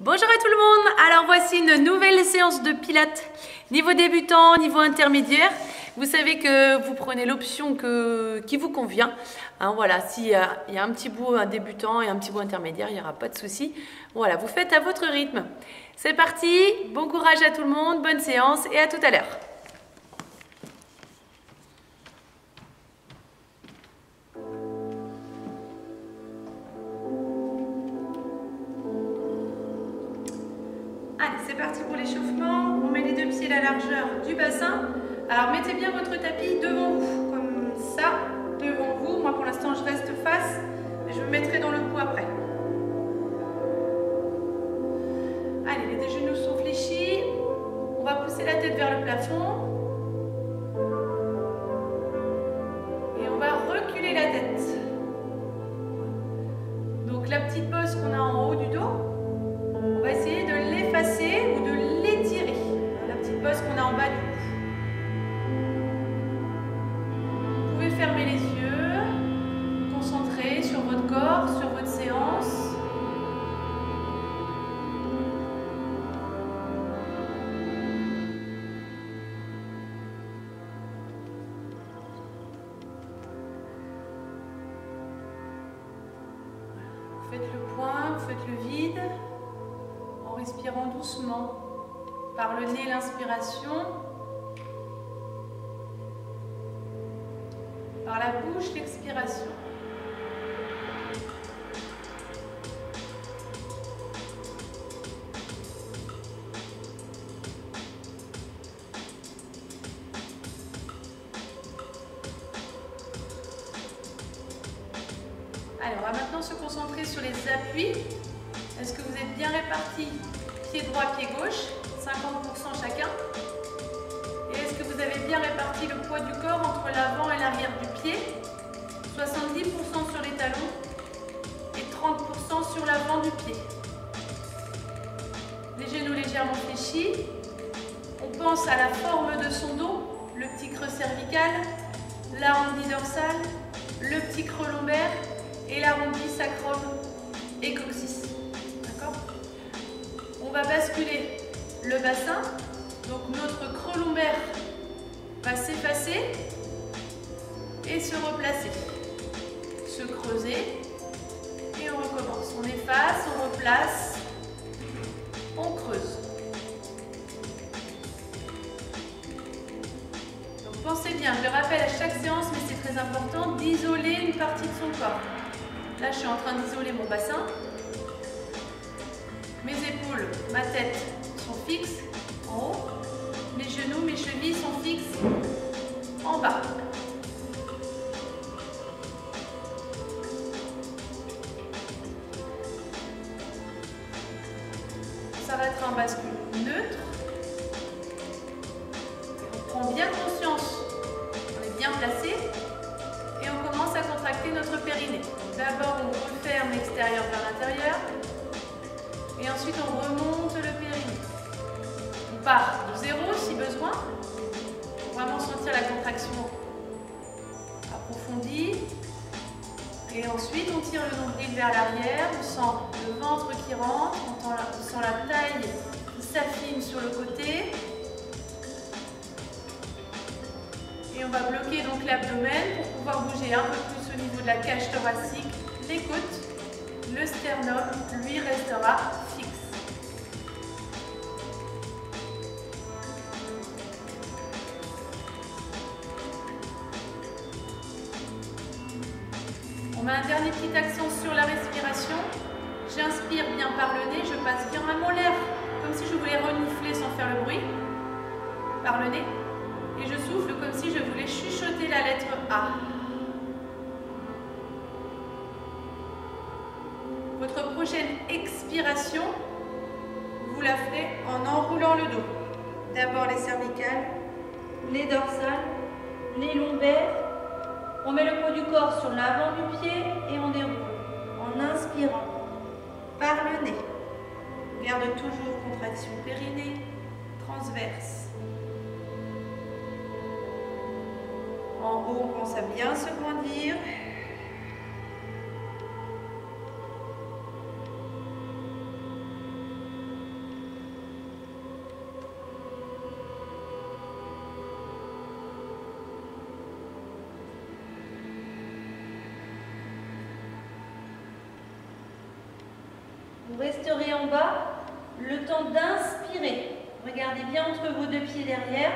Bonjour à tout le monde. Alors voici une nouvelle séance de pilates niveau débutant, niveau intermédiaire. Vous savez que vous prenez l'option qui vous convient. Hein, voilà, s'il y a un petit bout débutant et un petit bout intermédiaire, il n'y aura pas de souci. Voilà, vous faites à votre rythme. C'est parti, bon courage à tout le monde, bonne séance et à tout à l'heure. Allez, c'est parti pour l'échauffement. On met les deux pieds à la largeur du bassin. Alors, mettez bien votre tapis devant vous, comme ça, devant vous. Moi, pour l'instant, je reste face, mais je me mettrai dans le coup après. Allez, les deux genoux sont fléchis. On va pousser la tête vers le plafond. Et on va reculer la tête. Donc, la petite bosse qu'on a en haut du dos, on va essayer de l'effacer ou de l'étirer. La petite bosse qu'on a en bas du cou. Vous pouvez fermer les yeux, concentrer sur votre corps, sur votre séance. Vous faites le point, vous faites le vide. En respirant doucement par le nez, l'inspiration, par la bouche, l'expiration. Allez, on va maintenant se concentrer sur les appuis. Est-ce que vous êtes bien répartis, pied droit, pied gauche, 50% chacun? Et est-ce que vous avez bien réparti le poids du corps entre l'avant et l'arrière du pied? 70% sur les talons et 30% sur l'avant du pied. Les genoux légèrement fléchis. On pense à la forme de son dos, le petit creux cervical, l'arrondi dorsal, le petit creux lombaire et l'arrondi sacrum et coccyx. On va basculer le bassin, donc notre creux lombaire va s'effacer et se replacer, se creuser et on recommence. On efface, on replace, on creuse. Donc pensez bien, je le rappelle à chaque séance, mais c'est très important d'isoler une partie de son corps. Là, je suis en train d'isoler mon bassin. Mes épaules, ma tête sont fixes en haut. Mes genoux, mes chevilles sont fixes en bas. On s'arrêtera en bascule neutre. On prend bien conscience qu'on est bien placé et on commence à contracter notre périnée. D'abord, on referme l'extérieur vers l'intérieur. Et ensuite, on remonte le périnée. On part de zéro si besoin, pour vraiment sentir la contraction approfondie. Et ensuite, on tire le nombril vers l'arrière, on sent le ventre qui rentre, on sent la taille qui s'affine sur le côté. Et on va bloquer donc l'abdomen pour pouvoir bouger un peu plus au niveau de la cage thoracique, les côtes. Le sternum, lui, restera fixe. On met un dernier petit accent sur la respiration. J'inspire bien par le nez, je passe bien vraiment l'air, comme si je voulais renifler sans faire le bruit, par le nez. Et je souffle comme si je voulais chuchoter la lettre A. Votre prochaine expiration, vous la ferez en enroulant le dos. D'abord les cervicales, les dorsales, les lombaires. On met le poids du corps sur l'avant du pied et on déroule en inspirant par le nez. Garde toujours contraction périnée, transverse. En haut, on pense à bien se grandir. Vous resterez en bas le temps d'inspirer. Regardez bien entre vos deux pieds derrière.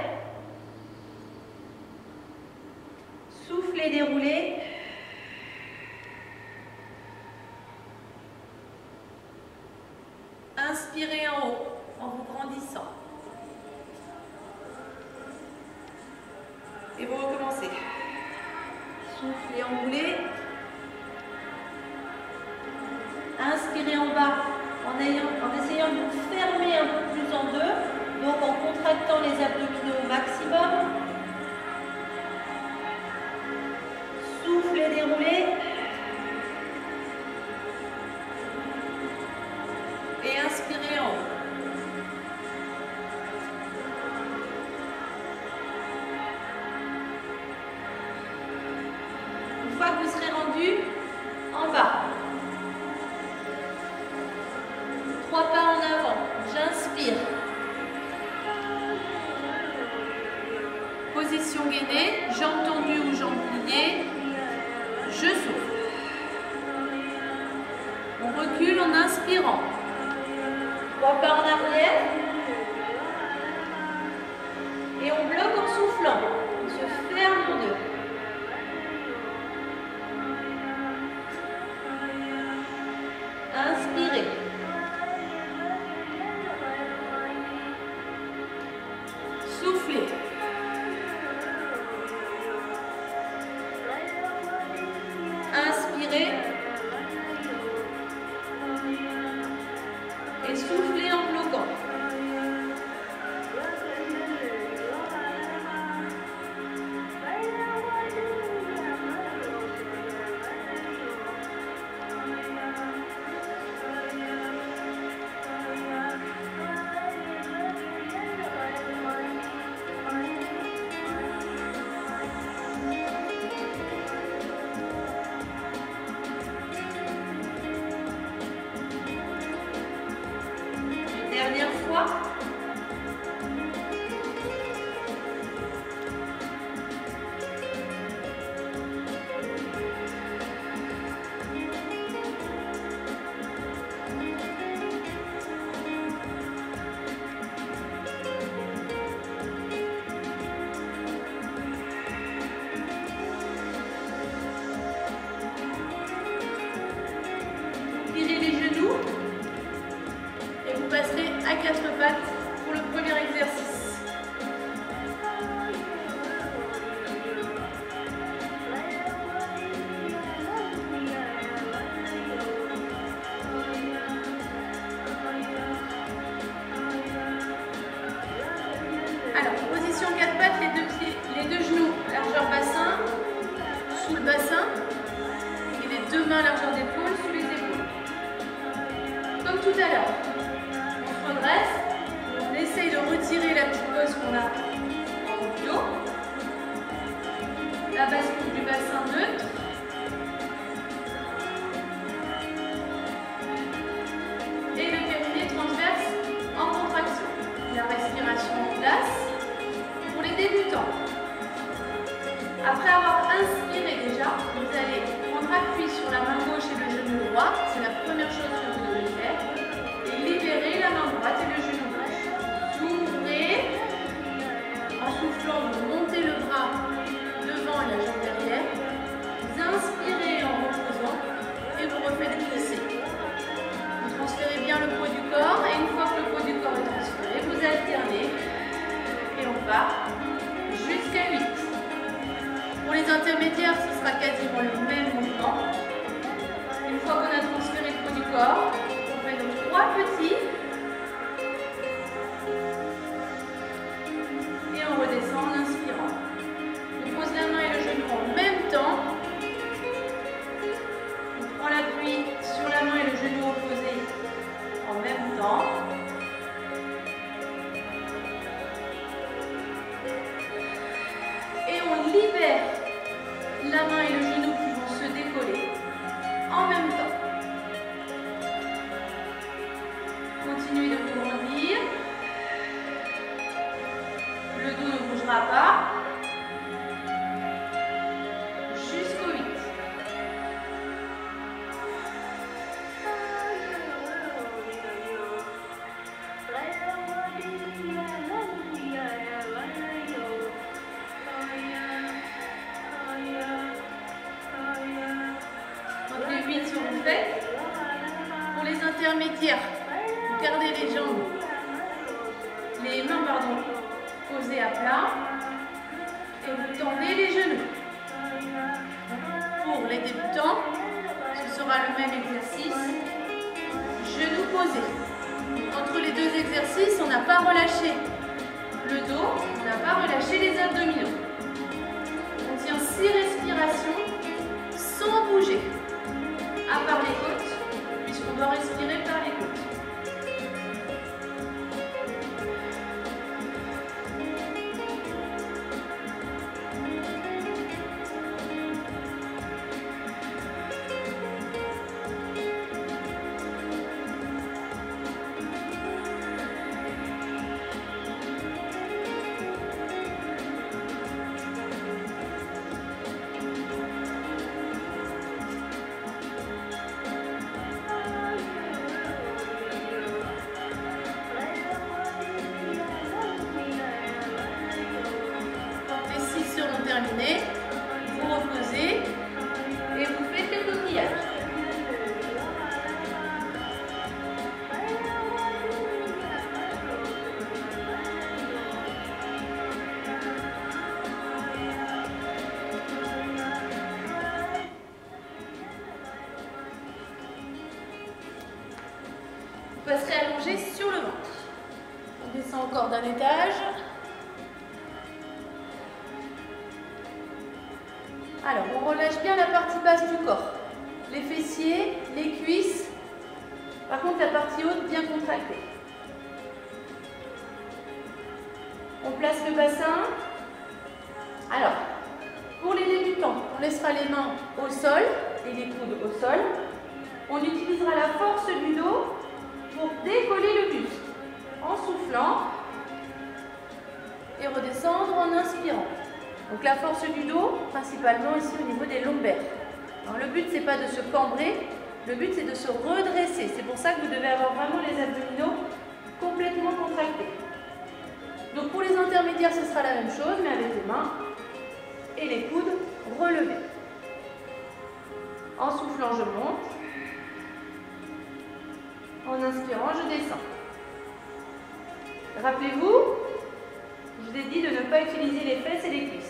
Soufflez, déroulez. Inspirez en haut en vous grandissant. Et vous recommencez. Soufflez, enroulez. Inspirez en bas en essayant de vous fermer un peu plus en deux, donc en contractant les abdominaux au maximum. Soufflez, déroulez. Et inspirez en haut. Une fois que vous serez rendu en bas, 3 pas en avant, j'inspire. Position gainée, jambes tendues ou jambes pliées, je souffle. On recule en inspirant. 3 pas en arrière. Et on bloque en soufflant. On se ferme en deux. Inspirez. Soufflez. Inspirez. Et soufflez en bloquant. Dernière fois. Tirez les genoux. Et vous passerez à 4 pattes pour le premier exercice. Alors, position 4 pattes, les deux genoux, largeur bassin, sous le bassin, et les deux mains, largeur d'épaule, sous les épaules. Comme tout à l'heure. On se redresse, on essaye de retirer la petite pose qu'on a en haut du dos. La bascule du bassin neutre. Et le périnée transverse en contraction. La respiration en place pour les débutants. Après avoir inspiré déjà, vous allez prendre appui sur la main gauche et le genou droit. C'est la première chose que vous devez faire. Et libérer la main droite et le genou gauche. S'ouvrez. En soufflant, vous montez le bras devant et la jambe derrière. Vous inspirez en reposant et vous refaites glisser. Vous transférez bien le poids du corps et une fois que le poids du corps est transféré, vous alternez et on part jusqu'à 8. Pour les intermédiaires, ce sera quasiment le même mouvement. Une fois qu'on a transféré le poids du corps, on fait donc 3 petits. Et on redescend en inspirant. On pose la main et le genou en même temps. On prend l'appui sur la main et le genou opposé en même temps. Et on libère la main et le genou qui vont se décoller en même temps. Continuez de vous grandir. Le dos ne bougera pas. Jusqu'au 8. Pour les intermédiaires, vous gardez les mains posées à plat et vous tendez les genoux. Pour les débutants, ce sera le même exercice. Genoux posés. Entre les deux exercices, on n'a pas relâché le dos, on n'a pas relâché les abdominaux. On tient 6 respirations sans bouger, à part les côtes, puisqu'on doit respirer par les côtes. Terminé, vous reposez et vous faites le coquillage. Vous passerez allongé sur le ventre. On descend encore d'un étage. Alors, on relâche bien la partie basse du corps. Les fessiers, les cuisses. Par contre, la partie haute bien contractée. On place le bassin. Alors, pour les débutants, on laissera les mains au sol et les coudes au sol. On utilisera la force du dos pour décoller le buste en soufflant et redescendre en inspirant. Donc la force du dos, principalement ici au niveau des lombaires. Alors, le but, c'est pas de se cambrer, le but, c'est de se redresser. C'est pour ça que vous devez avoir vraiment les abdominaux complètement contractés. Donc pour les intermédiaires, ce sera la même chose, mais avec les mains et les coudes relevés. En soufflant, je monte. En inspirant, je descends. Rappelez-vous, je vous ai dit de ne pas utiliser les fesses et les cuisses.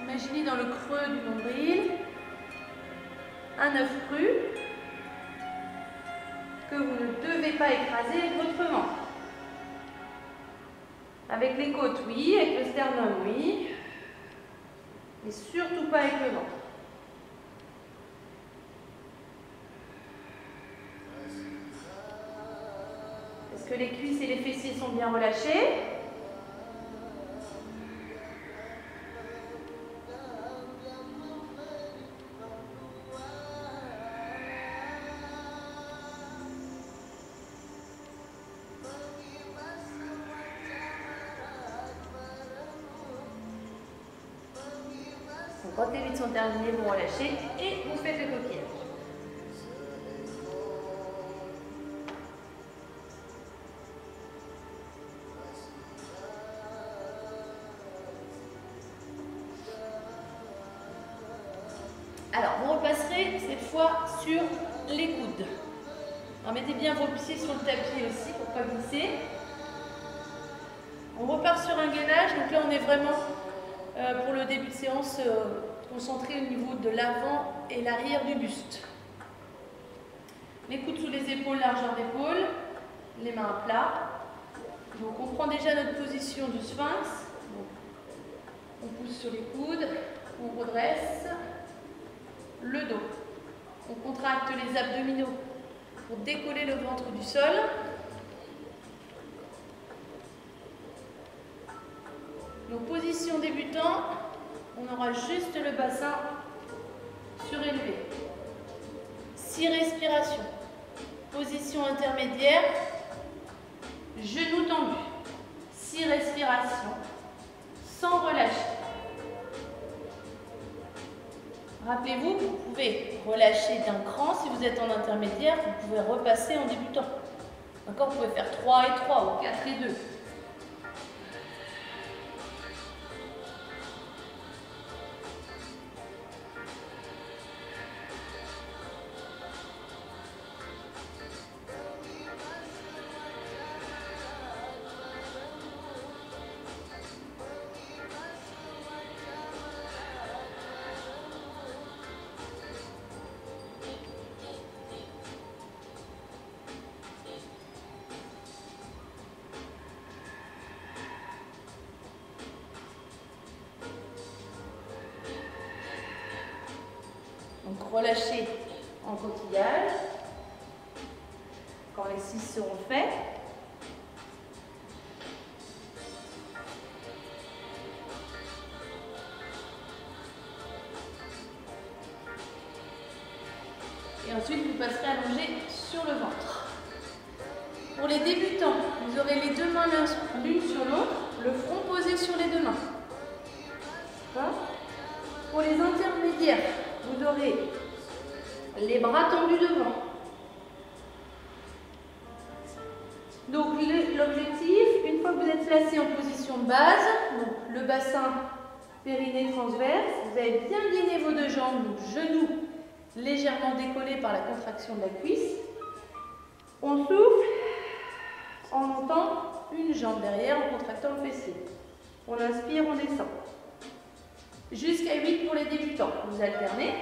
Imaginez dans le creux du nombril un œuf cru que vous ne devez pas écraser avec votre ventre. Avec les côtes, oui. Avec le sternum, oui. Mais surtout pas avec le ventre. Est-ce que les cuisses et les fessiers sont bien relâchés ? Quand les 8 sont terminés, vous relâchez et vous faites le coquillage. Alors, vous repasserez cette fois sur les coudes. Alors, mettez bien vos pieds sur le tapis aussi pour ne pas glisser. On repart sur un gainage. Donc là, on est vraiment, pour le début de séance, concentré au niveau de l'avant et l'arrière du buste. Les coudes sous les épaules, largeur d'épaule, les mains à plat. Donc on prend déjà notre position du sphinx. Donc, on pousse sur les coudes, on redresse le dos. On contracte les abdominaux pour décoller le ventre du sol. Donc position débutant, on aura juste le bassin surélevé. 6 respirations. Position intermédiaire, genoux tendus. 6 respirations, sans relâcher. Rappelez-vous, vous pouvez relâcher d'un cran. Si vous êtes en intermédiaire, vous pouvez repasser en débutant. D'accord, vous pouvez faire 3 et 3 ou 4 et 2. Donc relâchez en coquillage quand les 6 seront faits. Et ensuite, vous passerez allongé sur le ventre. Pour les débutants, vous aurez les deux mains l'une sur l'autre, le front posé sur les deux mains. Pour les intermédiaires, vous aurez les bras tendus devant. Donc l'objectif, une fois que vous êtes placé en position de base, donc le bassin périnée transverse, vous avez bien gainé vos deux jambes, donc genoux légèrement décollés par la contraction de la cuisse. On souffle en montant une jambe derrière en contractant le fessier. On inspire, on descend. Jusqu'à 8 pour les débutants. Vous alternez.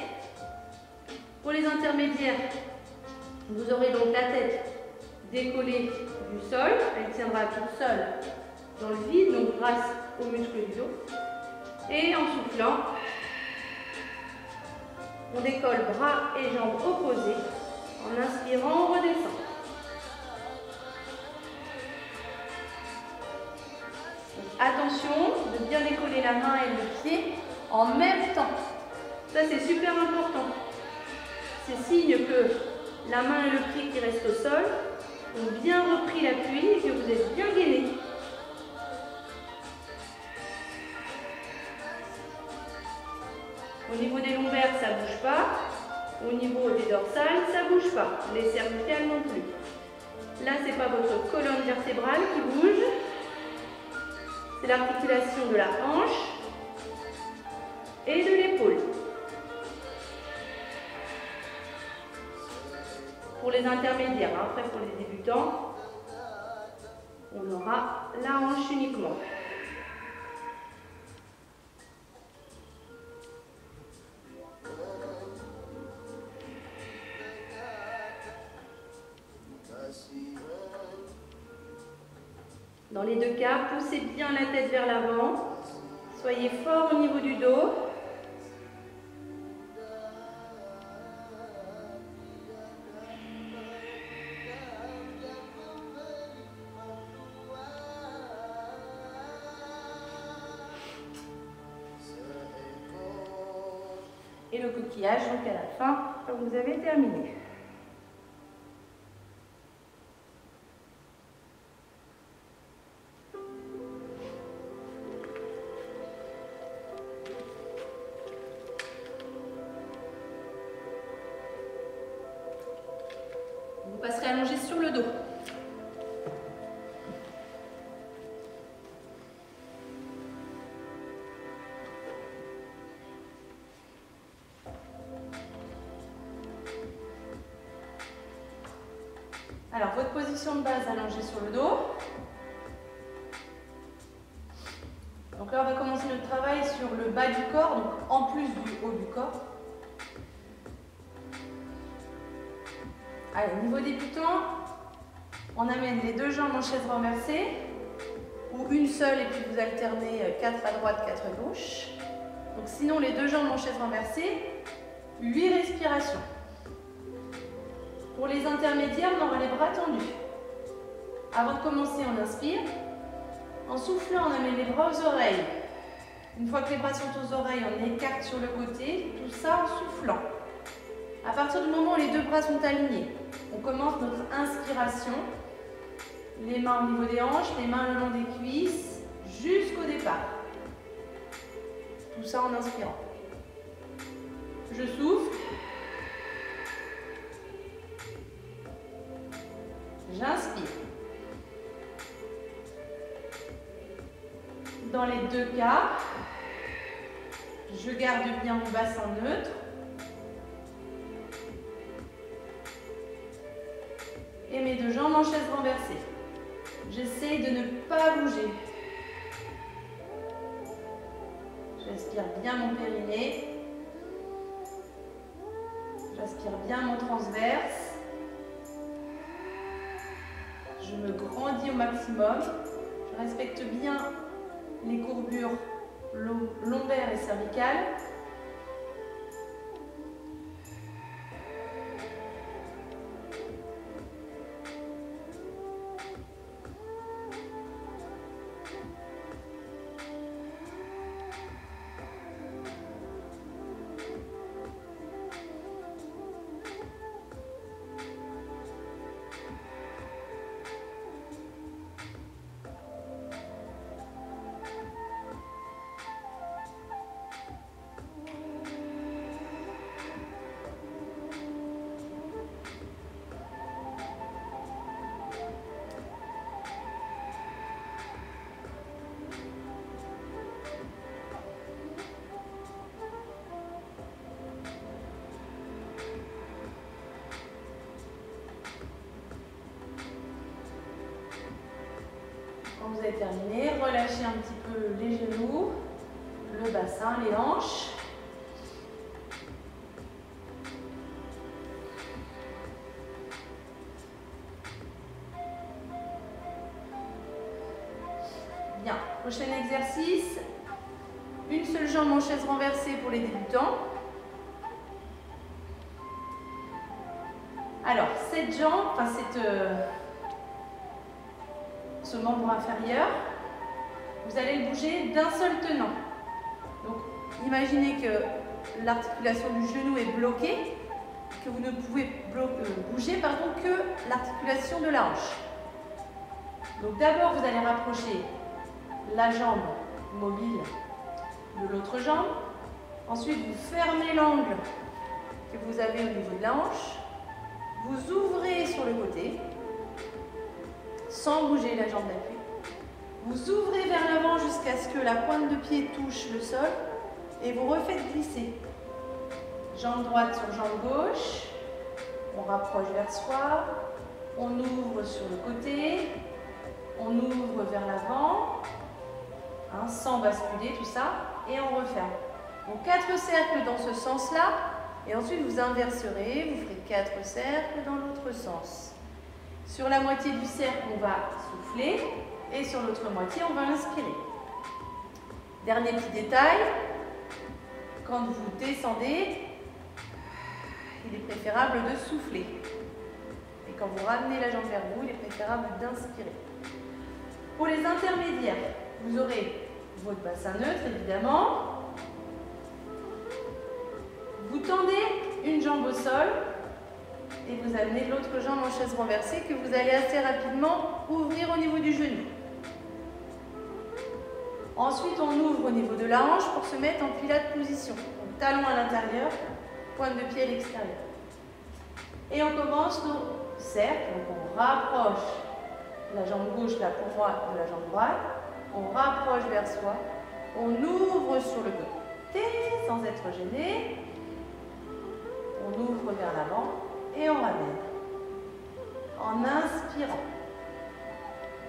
Pour les intermédiaires, vous aurez donc la tête décollée du sol. Elle tiendra toute seule dans le vide, donc grâce aux muscles du dos. Et en soufflant, on décolle bras et jambes opposés. En inspirant, on redescend. Donc, attention de bien décoller la main et le pied en même temps. Ça, c'est super important. C'est signe que la main et le pied qui restent au sol ont bien repris l'appui et que vous êtes bien gainé. Au niveau des lombaires, ça ne bouge pas. Au niveau des dorsales, ça ne bouge pas. Les cervicales non plus. Là, ce n'est pas votre colonne vertébrale qui bouge. C'est l'articulation de la hanche et de l'épaule. Pour les intermédiaires, après pour les débutants, on aura la hanche uniquement. Dans les deux cas, poussez bien la tête vers l'avant. Soyez fort au niveau du dos. Et le coquillage, donc à la fin, quand vous avez terminé. Vous passerez allongé sur le dos. Alors, votre position de base allongée sur le dos. Donc là, on va commencer notre travail sur le bas du corps, donc en plus du haut du corps. Allez, niveau débutant, on amène les deux jambes en chaise renversée, ou une seule et puis vous alternez 4 à droite, 4 à gauche. Donc sinon, les deux jambes en chaise renversée, 8 respirations. Pour les intermédiaires, on aura les bras tendus. Avant de commencer, on inspire. En soufflant, on amène les bras aux oreilles. Une fois que les bras sont aux oreilles, on écarte sur le côté. Tout ça en soufflant. À partir du moment où les deux bras sont alignés, on commence notre inspiration. Les mains au niveau des hanches, les mains le long des cuisses, jusqu'au départ. Tout ça en inspirant. Je souffle. J'inspire. Dans les deux cas, je garde bien mon bassin neutre. Et mes deux jambes en chaise renversée. J'essaie de ne pas bouger. J'aspire bien mon périnée. J'aspire bien mon transverse. Je me grandis au maximum. Je respecte bien les courbures lombaires et cervicales. Quand vous avez terminé, relâchez un petit peu les genoux, le bassin, les hanches. Bien, prochain exercice. Une seule jambe en chaise renversée pour les débutants. Alors, cette jambe, enfin ce membre inférieur, vous allez le bouger d'un seul tenant. Donc, imaginez que l'articulation du genou est bloquée, que vous ne pouvez bouger que l'articulation de la hanche. Donc, d'abord, vous allez rapprocher la jambe mobile de l'autre jambe. Ensuite, vous fermez l'angle que vous avez au niveau de la hanche. Vous ouvrez sur le côté, sans bouger la jambe d'appui. Vous ouvrez vers l'avant jusqu'à ce que la pointe de pied touche le sol et vous refaites glisser. Jambe droite sur jambe gauche. On rapproche vers soi. On ouvre sur le côté. On ouvre vers l'avant. Sans basculer tout ça. Et on referme. Donc 4 cercles dans ce sens-là. Et ensuite vous inverserez. Vous ferez 4 cercles dans l'autre sens. Sur la moitié du cercle, on va souffler et sur l'autre moitié, on va inspirer. Dernier petit détail, quand vous descendez, il est préférable de souffler. Et quand vous ramenez la jambe vers vous, il est préférable d'inspirer. Pour les intermédiaires, vous aurez votre bassin neutre, évidemment. Vous tendez une jambe au sol. Et vous amenez l'autre jambe en chaise renversée que vous allez assez rapidement ouvrir au niveau du genou. Ensuite, on ouvre au niveau de la hanche pour se mettre en pilates position. Donc, talon à l'intérieur, pointe de pied à l'extérieur. Et on commence nos cercles. Donc, on rapproche la jambe gauche là pour moi de la jambe droite. On rapproche vers soi. On ouvre sur le côté sans être gêné. On ouvre vers l'avant. Et on ramène. En inspirant.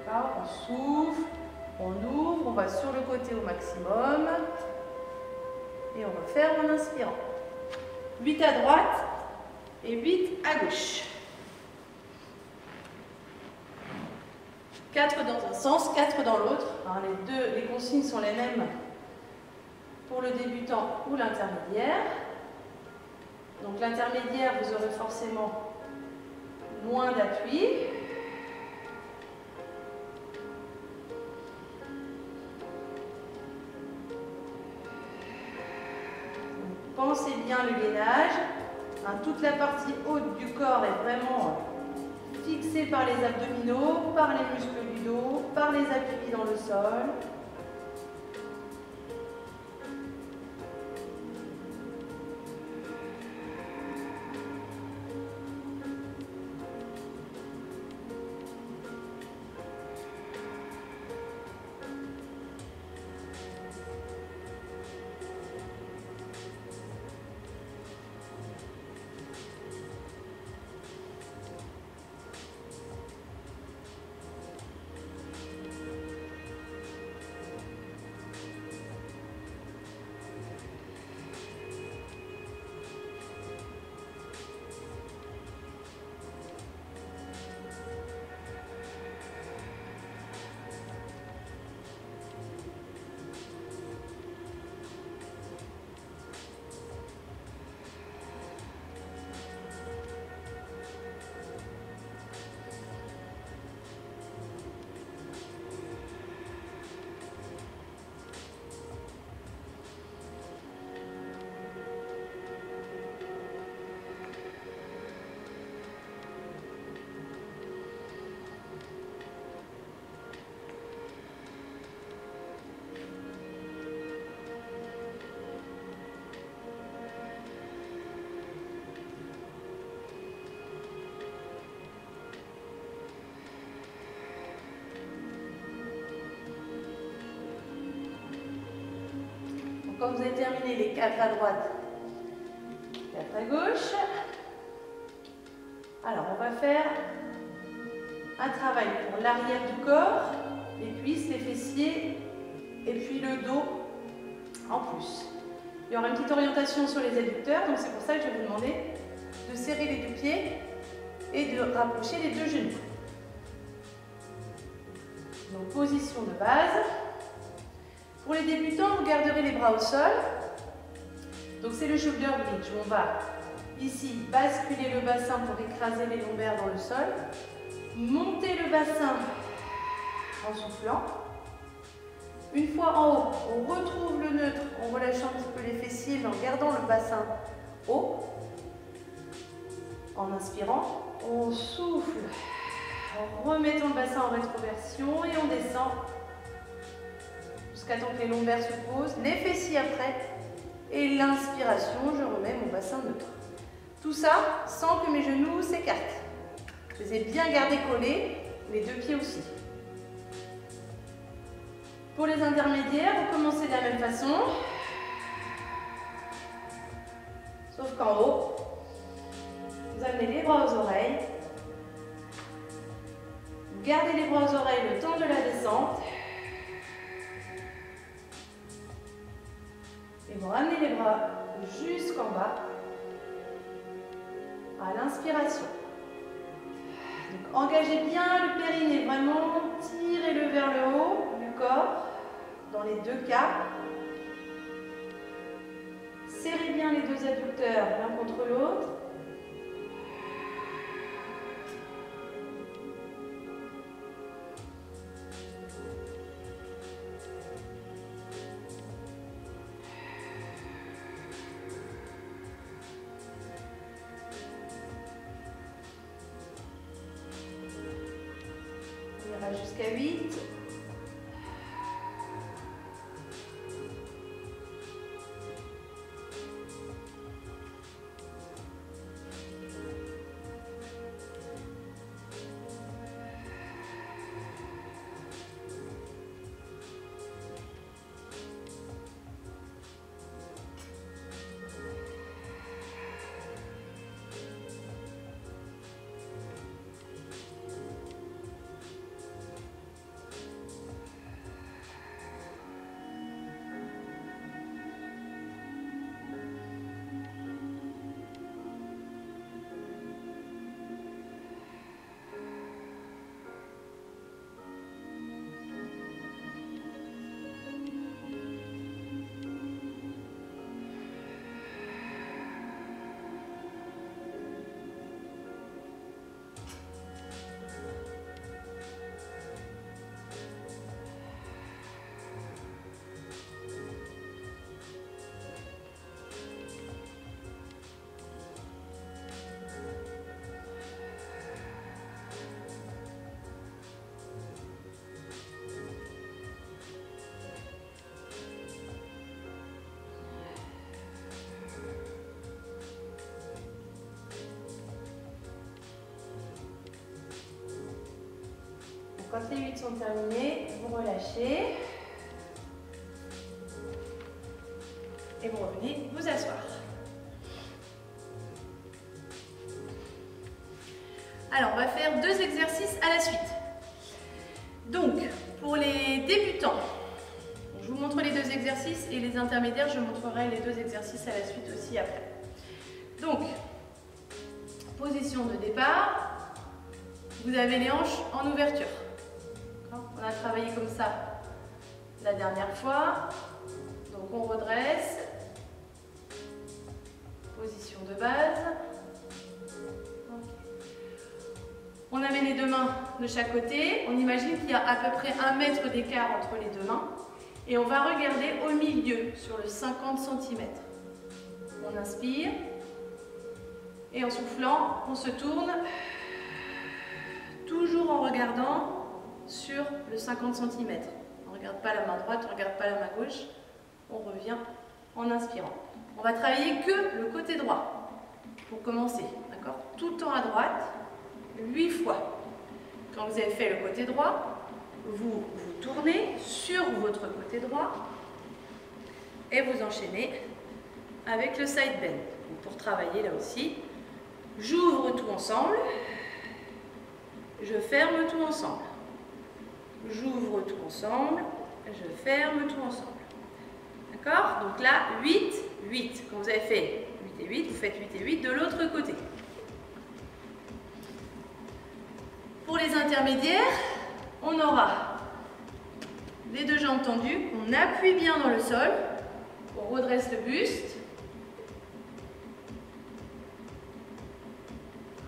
On souffle, on ouvre, on va sur le côté au maximum. Et on referme en inspirant. 8 à droite et 8 à gauche. 4 dans un sens, 4 dans l'autre. Les consignes sont les mêmes pour le débutant ou l'intermédiaire. Donc l'intermédiaire, vous aurez forcément moins d'appui. Pensez bien le gainage. Toute la partie haute du corps est vraiment fixée par les abdominaux, par les muscles du dos, par les appuis dans le sol. quand vous avez terminé les 4 à droite, 4 à gauche, alors on va faire un travail pour l'arrière du corps, les cuisses, les fessiers et puis le dos en plus. Il y aura une petite orientation sur les adducteurs, donc c'est pour ça que je vais vous demander de serrer les deux pieds et de rapprocher les deux genoux. Donc position de base. Pour les débutants, vous garderez les bras au sol. Donc c'est le shoulder bridge. On va ici basculer le bassin pour écraser les lombaires dans le sol. Monter le bassin en soufflant. Une fois en haut, on retrouve le neutre en relâchant un petit peu les fessiers mais en gardant le bassin haut. En inspirant, on souffle en remettant le bassin en rétroversion et on descend jusqu'à temps que les lombaires se posent, les fessiers après et l'inspiration, je remets mon bassin neutre. Tout ça sans que mes genoux s'écartent. Je les ai bien gardés collés, les deux pieds aussi. Pour les intermédiaires, vous commencez de la même façon, sauf qu'en haut, vous amenez les bras aux oreilles, vous gardez les bras aux oreilles le temps de la descente, et vous ramenez les bras jusqu'en bas à l'inspiration. Donc engagez bien le périnée, vraiment tirez-le vers le haut du corps, dans les deux cas. Serrez bien les deux adducteurs l'un contre l'autre. On ira jusqu'à 8. Quand les 8 sont terminés, vous relâchez et vous revenez vous asseoir. Alors, on va faire 2 exercices à la suite. Donc, pour les débutants, je vous montre les 2 exercices et les intermédiaires, je montrerai les 2 exercices à la suite aussi après. Donc, position de départ, vous avez les hanches en ouverture. On a travaillé comme ça la dernière fois. Donc on redresse. Position de base. On amène les deux mains de chaque côté. On imagine qu'il y a à peu près 1 mètre d'écart entre les deux mains. Et on va regarder au milieu, sur le 50 cm. On inspire. Et en soufflant, on se tourne. Toujours en regardant sur le 50 cm. On ne regarde pas la main droite, on ne regarde pas la main gauche. On revient en inspirant. On va travailler que le côté droit pour commencer. D'accord ? Tout le temps à droite, 8 fois. Quand vous avez fait le côté droit, vous vous tournez sur votre côté droit. Et vous enchaînez avec le side bend. Donc pour travailler là aussi, j'ouvre tout ensemble, je ferme tout ensemble. J'ouvre tout ensemble, je ferme tout ensemble. D'accord? Donc là, 8, 8. Quand vous avez fait 8 et 8, vous faites 8 et 8 de l'autre côté. Pour les intermédiaires, on aura les deux jambes tendues, on appuie bien dans le sol, on redresse le buste.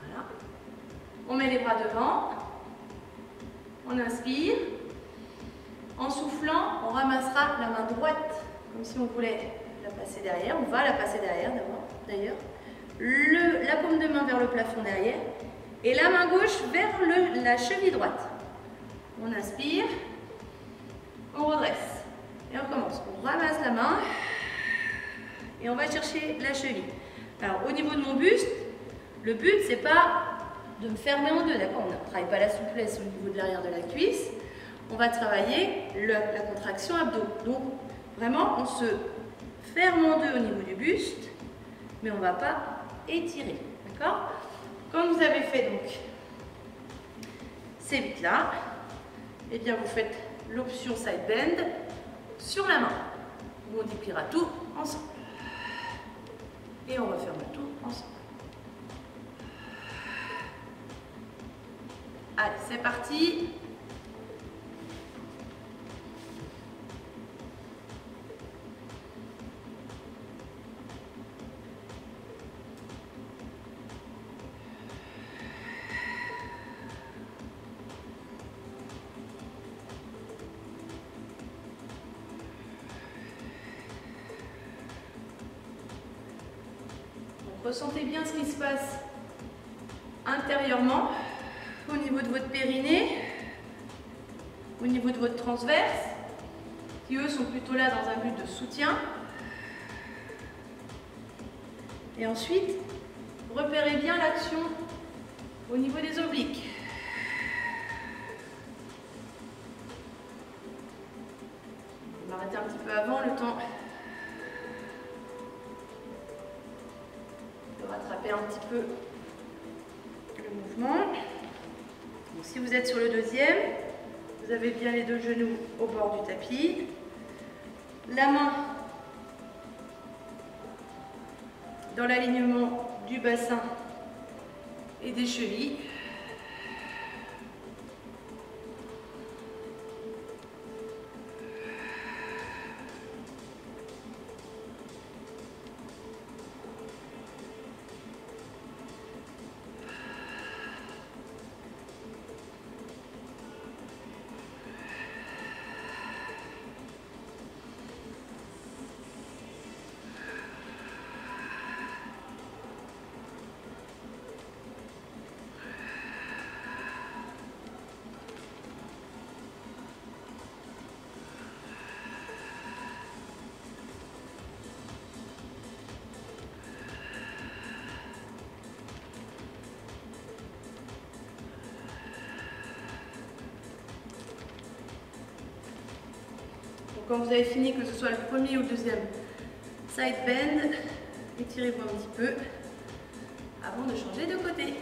Voilà. On met les bras devant, on inspire. En soufflant, on ramassera la main droite, comme si on voulait la passer derrière. On va la passer derrière d'ailleurs. La paume de main vers le plafond derrière. Et la main gauche vers la cheville droite. On inspire, on redresse. Et on recommence. On ramasse la main et on va chercher la cheville. Alors au niveau de mon buste, le but c'est pas de me fermer en deux, d'accord? On ne travaille pas la souplesse au niveau de l'arrière de la cuisse. On va travailler la contraction abdos. Donc vraiment on se ferme en deux au niveau du buste, mais on ne va pas étirer, d'accord? Quand vous avez fait donc ces 8 là, eh bien vous faites l'option side bend sur la main, où on dépliera tout ensemble. Et on referme tout ensemble. Allez, c'est parti. Ressentez bien ce qui se passe intérieurement, au niveau de votre périnée, au niveau de votre transverse, qui eux sont plutôt là dans un but de soutien. Et ensuite, repérez bien l'action au niveau des obliques. Je vais m'arrêter un petit peu avant le temps de rattraper un petit peu le mouvement. Donc, si vous êtes sur le deuxième, vous avez bien les deux genoux au bord du tapis. La main dans l'alignement du bassin et des chevilles. Quand vous avez fini, que ce soit le premier ou le deuxième side bend, étirez-vous un petit peu avant de changer de côté.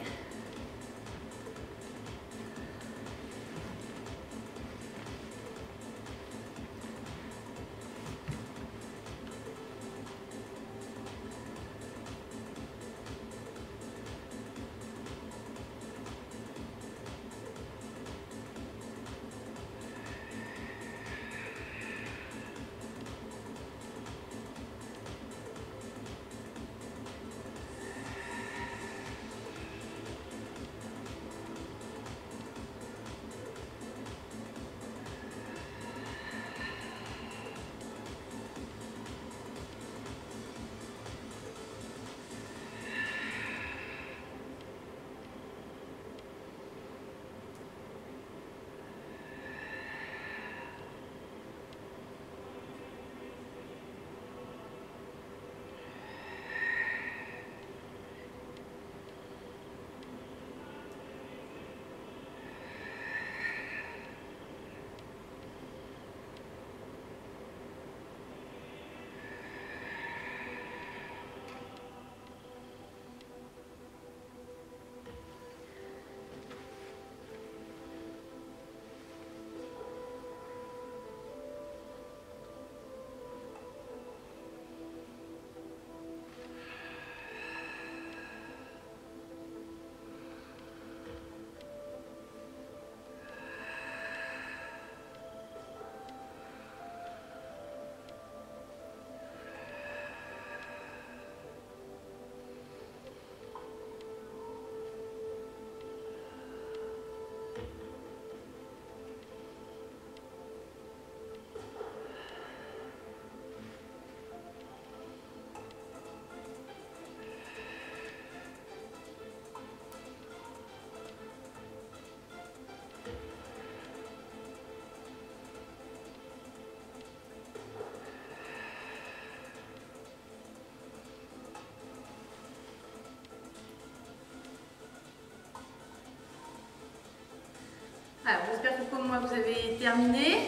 Alors, j'espère que comme moi, vous avez terminé.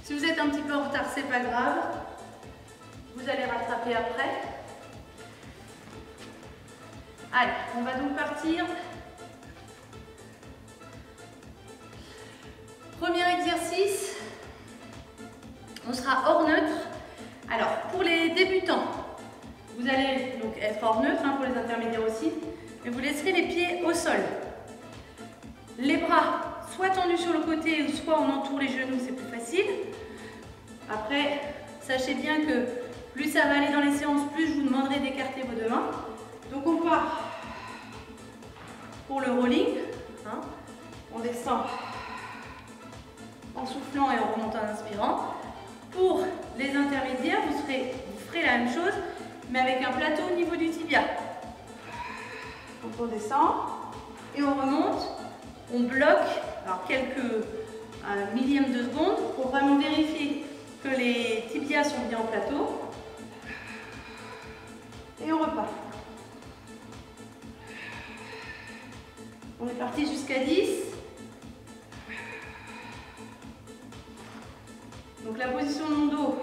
Si vous êtes un petit peu en retard, c'est pas grave. Vous allez rattraper après. Allez, on va donc partir. Premier exercice, on sera hors neutre. Alors, pour les débutants, vous allez donc être hors neutre, pour les intermédiaires aussi, mais vous laisserez les pieds au sol. Les bras soit tendus sur le côté, ou soit on entoure les genoux, c'est plus facile. Après, sachez bien que plus ça va aller dans les séances, plus je vous demanderai d'écarter vos deux mains. Donc on part pour le rolling. On descend en soufflant et en remontant en inspirant. Pour les intermédiaires, vous ferez la même chose, mais avec un plateau au niveau du tibia. Donc on descend et on remonte. On bloque alors quelques millièmes de seconde pour vraiment vérifier que les tibias sont bien en plateau. Et on repart. On est parti jusqu'à 10. Donc la position de mon dos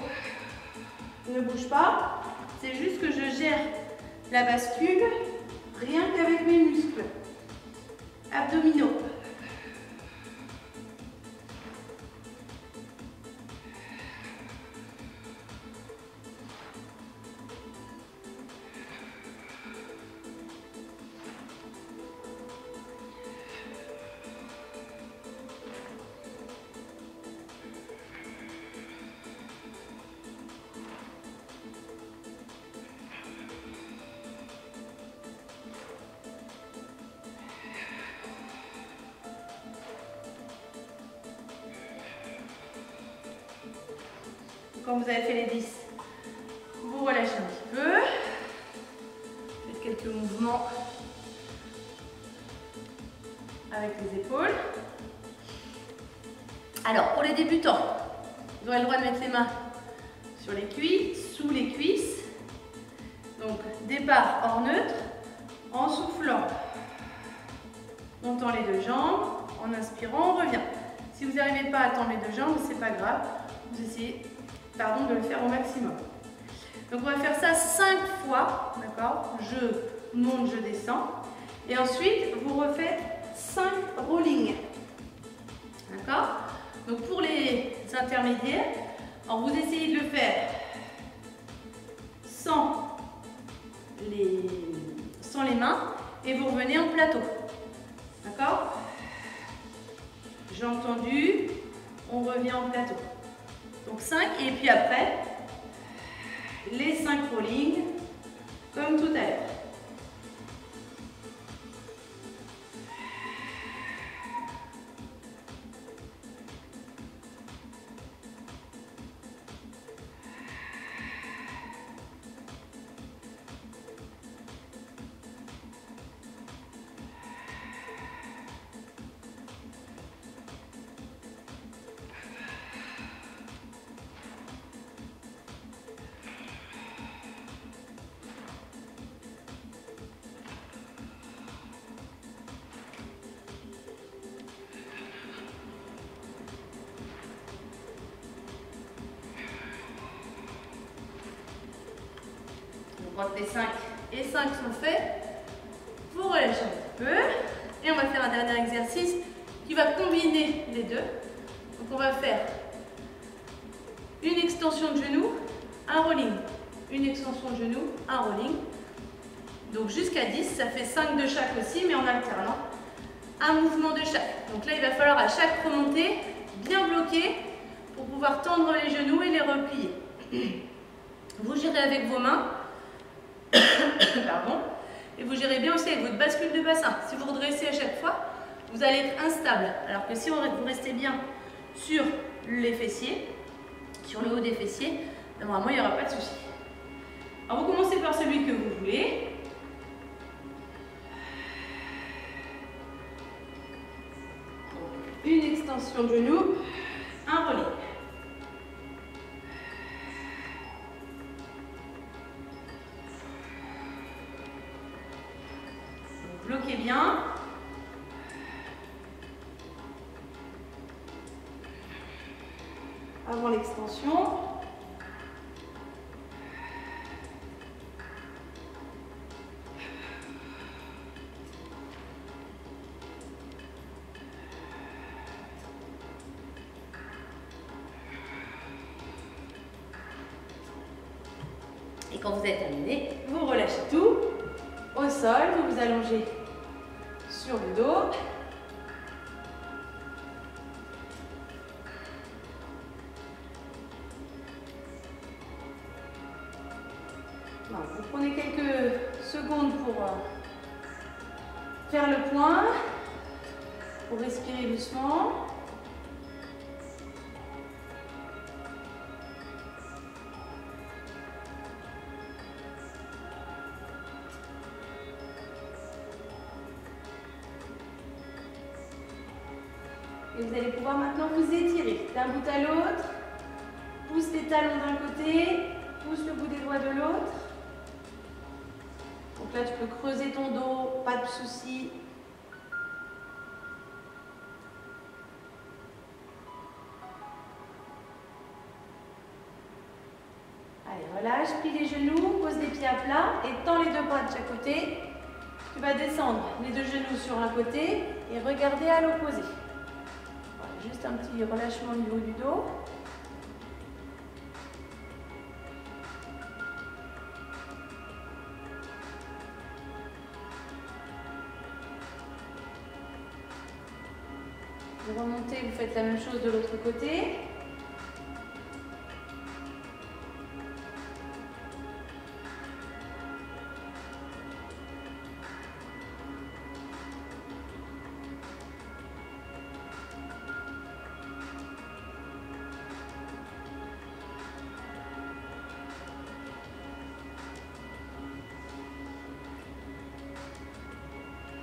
ne bouge pas. C'est juste que je gère la bascule rien qu'avec mes muscles abdominaux. Quand vous avez fait les 10, vous relâchez un petit peu. Faites quelques mouvements avec les épaules. Alors, pour les débutants, vous aurez le droit de mettre les mains sur les cuisses, sous les cuisses. Donc, départ hors neutre, en soufflant, montant les deux jambes, en inspirant, on revient. Si vous n'arrivez pas à tendre les deux jambes, c'est pas grave, vous essayez de le faire au maximum. Donc on va faire ça 5 fois, d'accord? Je monte, je descends. Et ensuite, vous refaites 5 rollings. D'accord? Donc pour les intermédiaires, alors vous essayez de le faire sans les mains et vous revenez en plateau. D'accord? Jambes tendues, on revient en plateau. Donc 5 et puis après, les 5 rollings comme tout à l'heure. Quand les 5 et 5 sont faits, vous relâchez un petit peu et on va faire un dernier exercice qui va combiner les deux. Donc on va faire une extension de genou, un rolling, une extension de genou, un rolling. Donc jusqu'à 10, ça fait 5 de chaque aussi, mais en alternant un mouvement de chaque. Donc là, il va falloir à chaque remontée bien bloquer pour pouvoir tendre les genoux et les replier. Vous gérez avec vos mains. Pardon. Et vous gérez bien aussi avec votre bascule de bassin. Si vous redressez à chaque fois, vous allez être instable. Alors que si vous restez bien sur les fessiers, sur le haut des fessiers, normalement il n'y aura pas de souci. Alors vous commencez par celui que vous voulez. Une extension de genou, un relais. Bloquez bien. avant l'extension. Et quand vous êtes terminé, vous relâchez tout au sol, vous vous allongez sur le dos. Vous prenez quelques secondes pour faire le point, pour respirer doucement. Et vous allez pouvoir maintenant vous étirer d'un bout à l'autre. Pousse les talons d'un côté, pousse le bout des doigts de l'autre. Donc là, tu peux creuser ton dos, pas de souci. Allez, relâche, plie les genoux, pose les pieds à plat et tends les deux bras de chaque côté. Tu vas descendre les deux genoux sur un côté et regarder à l'opposé. Voilà, juste un petit relâchement au niveau du dos. Vous remontez, vous faites la même chose de l'autre côté.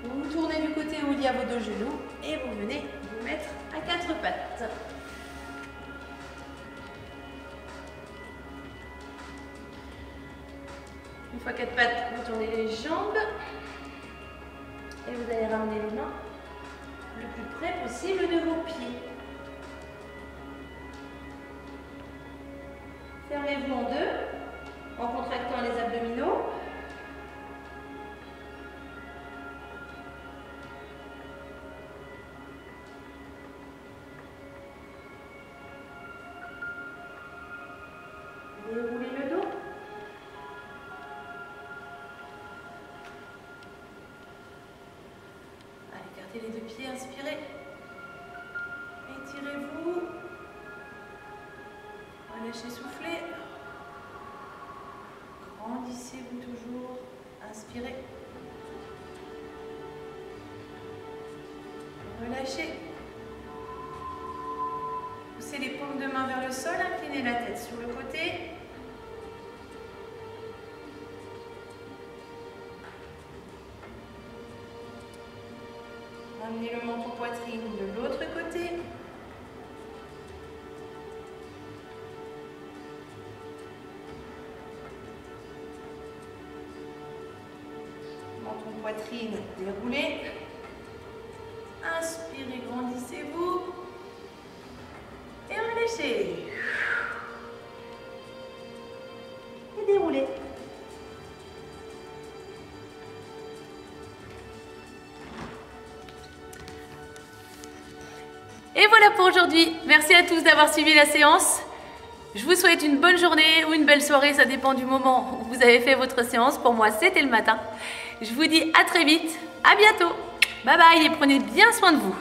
Vous tournez du côté où il y a vos deux genoux et vous venez vous mettre à quatre pattes. Une fois quatre pattes, vous tournez les jambes et vous allez ramener les mains le plus près possible de vos pieds. Fermez-vous en deux en contractant les abdominaux. Déroulez le dos. Allez, écartez les deux pieds, inspirez. Étirez-vous. Relâchez, soufflez. Grandissez-vous toujours. Inspirez. Relâchez. Poussez les paumes de main vers le sol, inclinez la tête sur le côté. Ramenez le menton poitrine de l'autre côté. Menton poitrine déroulé. Inspirez, grandissez-vous. Et relâchez. Et déroulez. Et voilà pour aujourd'hui. Merci à tous d'avoir suivi la séance. Je vous souhaite une bonne journée ou une belle soirée, ça dépend du moment où vous avez fait votre séance. Pour moi, c'était le matin. Je vous dis à très vite, à bientôt. Bye bye et prenez bien soin de vous.